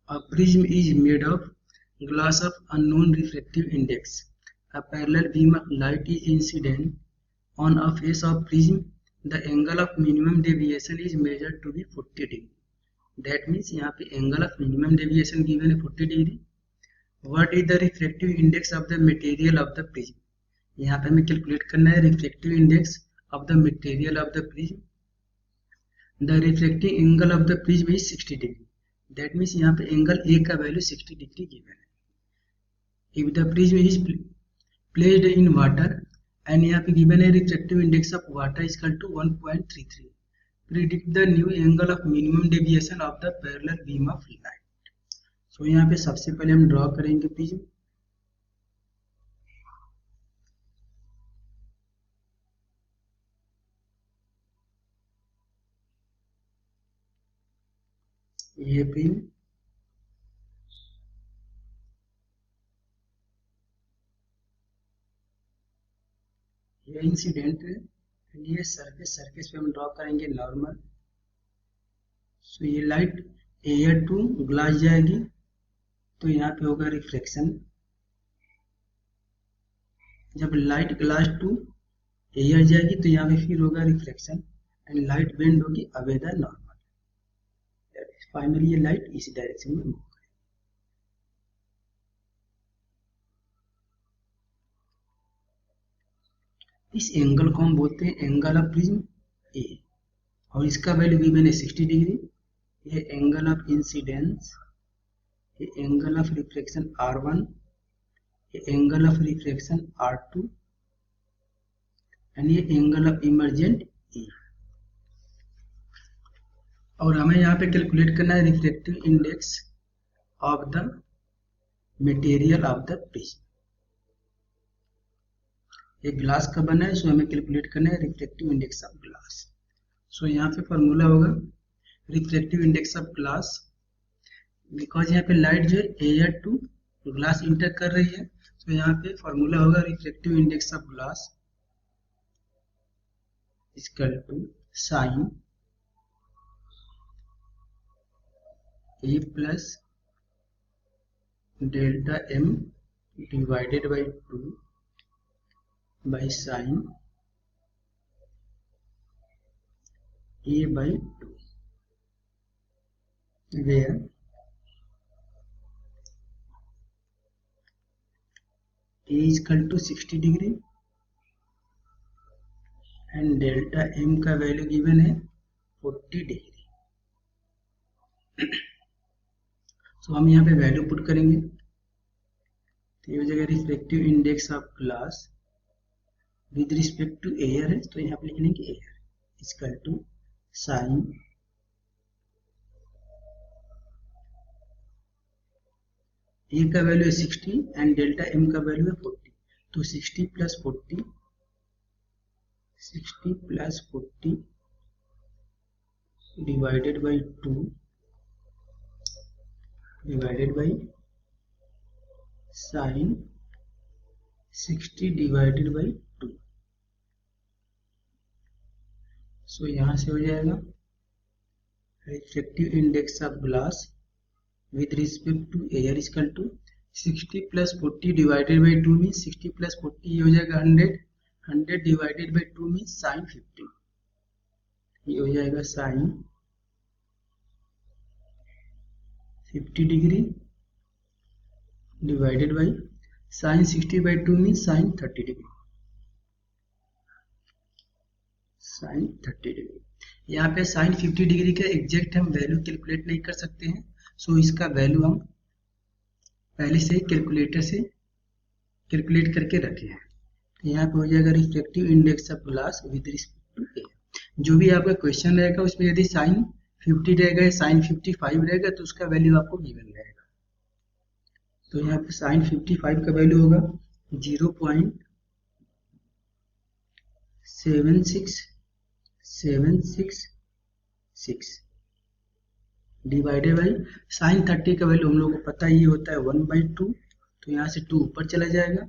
A prism is made of glass of unknown refractive index. A parallel beam of light is incident on a face of prism. The angle of minimum deviation is measured to be 40 degree. That means यहाँ पे angle of minimum deviation given है 40 degree. What is the refractive index of the material of the prism? यहाँ पे हमें calculate करना है refractive index of the material of the prism. The refracting angle of the prism is 60 degree. That means यहाँ पे angle A का value 60 degree given है. If the prism is placed in water and यहाँ पे given है refractive index of water is equal to 1.33. Predict the new angle of minimum deviation of the parallel beam of light. So यहाँ पे सबसे पहले हम draw करेंगे prism. ये प्रिज्म, ये इंसिडेंट है एंड ये सरफेस पे हम ड्रॉ करेंगे नॉर्मल. सो ये लाइट एयर टू ग्लास जाएगी तो यहाँ पे होगा रिफ्लेक्शन. जब लाइट ग्लास टू एयर जाएगी तो यहाँ पे फिर होगा रिफ्लेक्शन एंड लाइट बेंड होगी अवे द नॉर्मल. फाइनली ये लाइट इस डायरेक्शन में मूव करेगी. इस एंगल को हम बोलते हैं एंगल ऑफ प्रिज्म ए और इसका वैल्यू गिवन है 60 डिग्री. ये एंगल ऑफ इंसिडेंस, ये एंगल ऑफ रिफ्लेक्शन R1, ये angle of reflection R2 and ये एंगल ऑफ इमर्जेंट E. और हमें यहाँ पे कैलकुलेट करना है reflective index of the material of the prism. ये ग्लास का बना है, सो हमें कैलकुलेट करना है रिफ्लेक्टिव इंडेक्स ऑफ ग्लास. सो यहाँ पे फॉर्मूला होगा reflective index of glass. Because यहाँ पे लाइट जो है एयर टू ग्लास इंटर कर रही है, तो यहाँ पे फॉर्मूला होगा reflective index of glass equal to sine A plus delta M divided by 2 by sin A by 2, where A is equal to 60 degree and delta M का value given है 40 degree. सो हम यहाँ पे वैल्यू पुट करेंगे. तो ये हो जाएगा reflective index of glass with respect to air है, तो यहाँ पे लिख लेंगे air equal to sine A का वैल्यू है 60 एंड डेल्टा एम का वैल्यू है 40. तो 60 plus 40 divided by 2 divided by sine 60 divided by 2. So यहाँ से हो जाएगा reflective index of glass with respect to air equal to 60 plus 40 divided by 2 means 60 plus 40 ये हो जाएगा 100. 100 डिवाइडेड बाई 2 मीन्स साइन 50. ये हो जाएगा sine 50 degree divided by sine 60 by 2 means sine 30 degree. Sine 30 degree. यहाँ पे साइन 50 डिग्री का exact हम वैल्यू कैलकुलेट नहीं कर सकते हैं, सो इसका वैल्यू हम पहले से कैलकुलेटर से कैलकुलेट करके रखे हैं. यहाँ पे हो जाएगा reflective index of glass with respect to air. जो भी आपका क्वेश्चन रहेगा उसमें यदि साइन 50 रहेगा या साइन 55 रहेगा तो उसका वैल्यू आपको गिवन रहेगा. तो यहाँ पे साइन 55 का वैल्यू होगा 0.766 डिवाइडेड बाई साइन 30 का वैल्यू हम लोगों को पता ही होता है 1/2, तो यहाँ से 2 ऊपर चला जाएगा.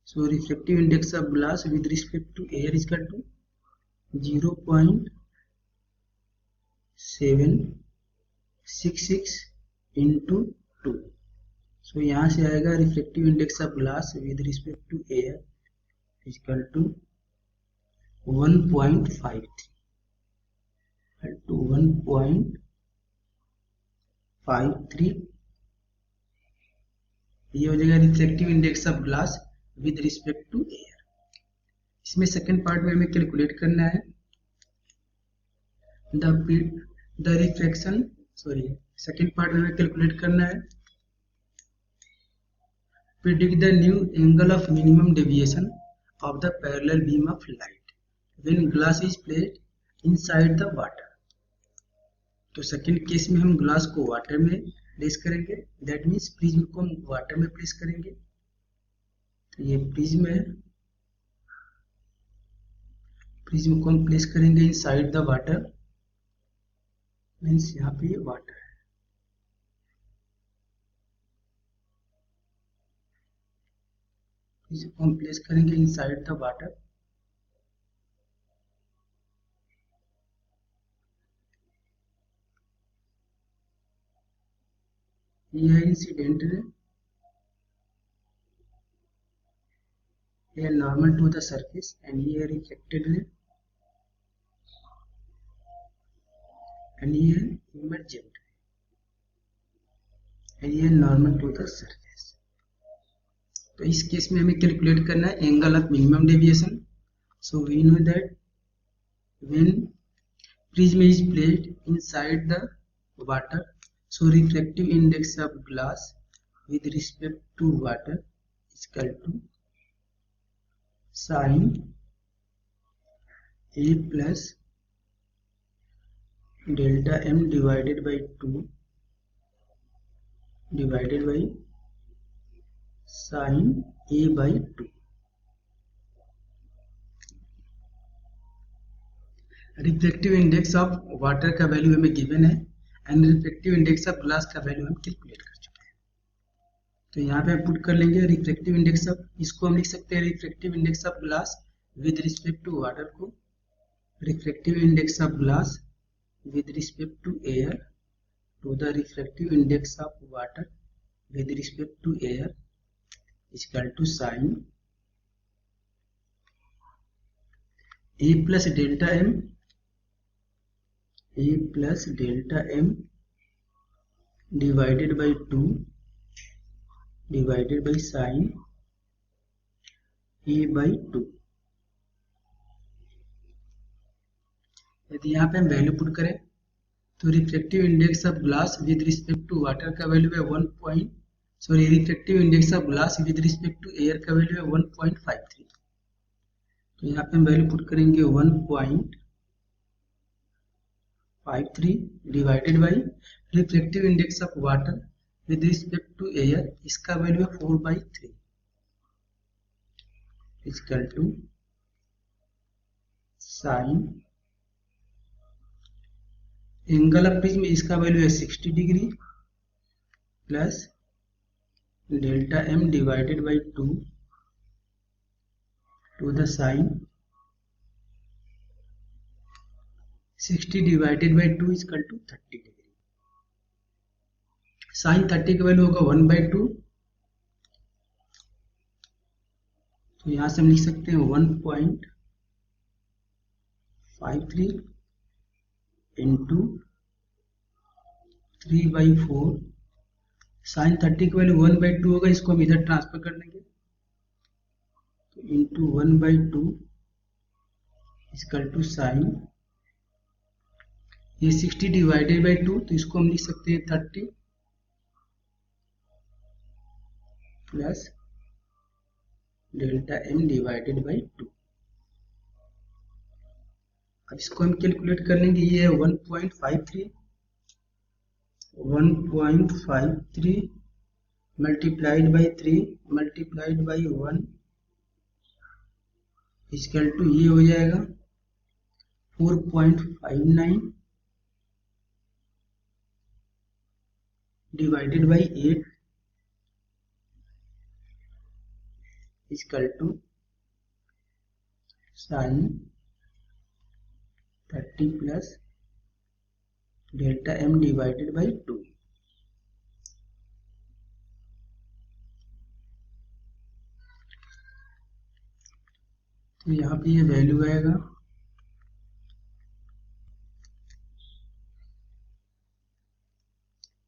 So reflective index of glass with respect to air equal to 0.766 into 2। So यहाँ से आएगा reflective index of glass with respect to air equal to 1.53 to 1.53। ये हो जाएगा reflective index of glass with respect to air. इसमें second part में हमें calculate करना है द रिफ्लेक्शन सेकेंड पार्ट में हमें कैलकुलेट करना है predict the new angle of minimum deviation of the parallel beam of light when glass is placed inside the water। तो सेकेंड केस में हम ग्लास को वाटर में प्लेस करेंगे, दैट मीन्स प्रिज्म को हम वाटर में प्लेस करेंगे। तो ये प्रिज्म है, प्रिज्म को हम प्लेस करेंगे इनसाइड द वाटर, मीन्स यहाँ पे वाटर है। प्रिज्म को हम प्लेस करेंगे इनसाइड द वाटर। ये है इंसिडेंट रे, ये normal to the surface, and ये है रिफ्लेक्टेड रे, एंड ये इमर्जेंट, एंड ये नॉर्मल टू द सरफेस। तो इस केस में हमें कैलकुलेट करना है angle of minimum deviation. So we know that when prism is placed inside the water, so refractive index of glass with respect to water is equal to sin A plus delta m divided by 2 divided by sin A by 2। Reflective index of water का value हमें given है and reflective index of glass का value हम calculate कर चुके हैं। तो यहाँ पे हम पुट कर लेंगे रिफ्लेक्टिव इंडेक्स ऑफ, इसको हम लिख सकते हैं reflective index of glass with respect to water को reflective index of glass with respect to air to the reflective index of water with respect to air equal to sine A plus delta m, A plus delta m divided by 2 divided by sin A by 2। यदि यहाँ पे हम value put करें तो reflective index of glass with respect to water का value है reflective index of glass with respect to air का value है 1.53। तो यहाँ पे हम वैल्यू पुट करेंगे 1.53 divided by reflective index of water with respect to air, इसका वैल्यू है 4/3 equal to sine angle of prism, इसका वैल्यू है 60 degree plus delta M divided by 2 to the sine 60 divided by 2 equal to 30 degree. Sine 30 का value होगा 1/2, तो यहां से हम लिख सकते हैं 1.53 इंटू 3/4। साइन 30 का वैल्यू 1/2 होगा, इसको हम इधर ट्रांसफर कर देंगे तो इंटू 1/2 इक्वल टू साइन, ये 60 डिवाइडेड बाई 2, तो इसको हम लिख सकते हैं 30 plus delta M divided by 2। अब इसको हम कैलकुलेट कर लेंगे, ये है 1.53 multiplied by 3 multiplied by 1 equal to ये हो जाएगा 4.59 divided by 8 equal to sine 30 plus delta M divided by 2। तो यहाँ पे ये वैल्यू आएगा,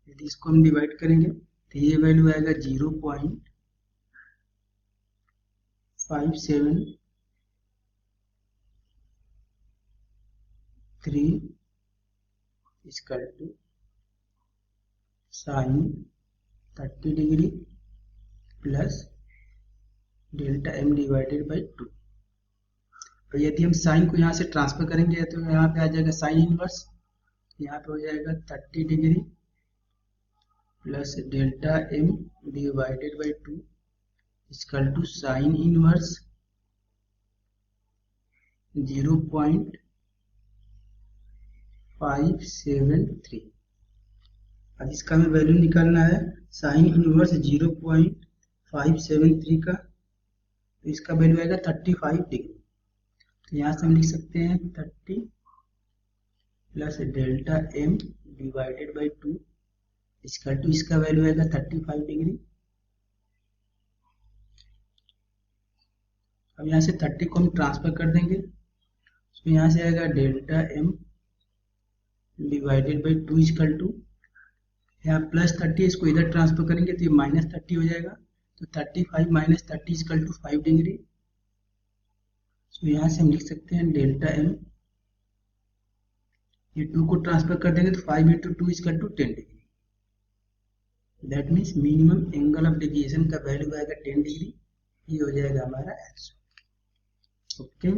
यदि इसको हम डिवाइड करेंगे तो ये वैल्यू आएगा 0.573 equal to sine 30 degree plus delta M divided by 2। और यदि हम साइन को यहाँ से ट्रांसफर करेंगे तो यहाँ पे आ जाएगा साइन इनवर्स, यहाँ पे हो जाएगा 30 degree plus delta M divided by 2 equal to sine inverse 0.573। अब इसका हमें वैल्यू निकालना है साइन इनवर्स 0.573 का, तो इसका वैल्यू आएगा 35 डिग्री। तो यहाँ से हम लिख सकते हैं 30 plus delta M divided by 2 equal to, इसका वैल्यू आएगा 35 डिग्री। अब यहाँ से 30 को हम ट्रांसफर कर देंगे, तो यहाँ से आएगा delta M divided by 2 equal to, यहाँ प्लस 30 इसको इधर ट्रांसफर करेंगे तो ये माइनस 30 हो जाएगा, तो 35 माइनस 30 इक्वल टू 5 डिग्री। तो यहाँ से हम लिख सकते हैं डेल्टा एम, ये 2 को ट्रांसफर कर देंगे तो 5 into 2 equal to 10 degree. That means minimum angle of deviation का वैल्यू आएगा 10 डिग्री। ये हो जाएगा हमारा आंसर। ओके।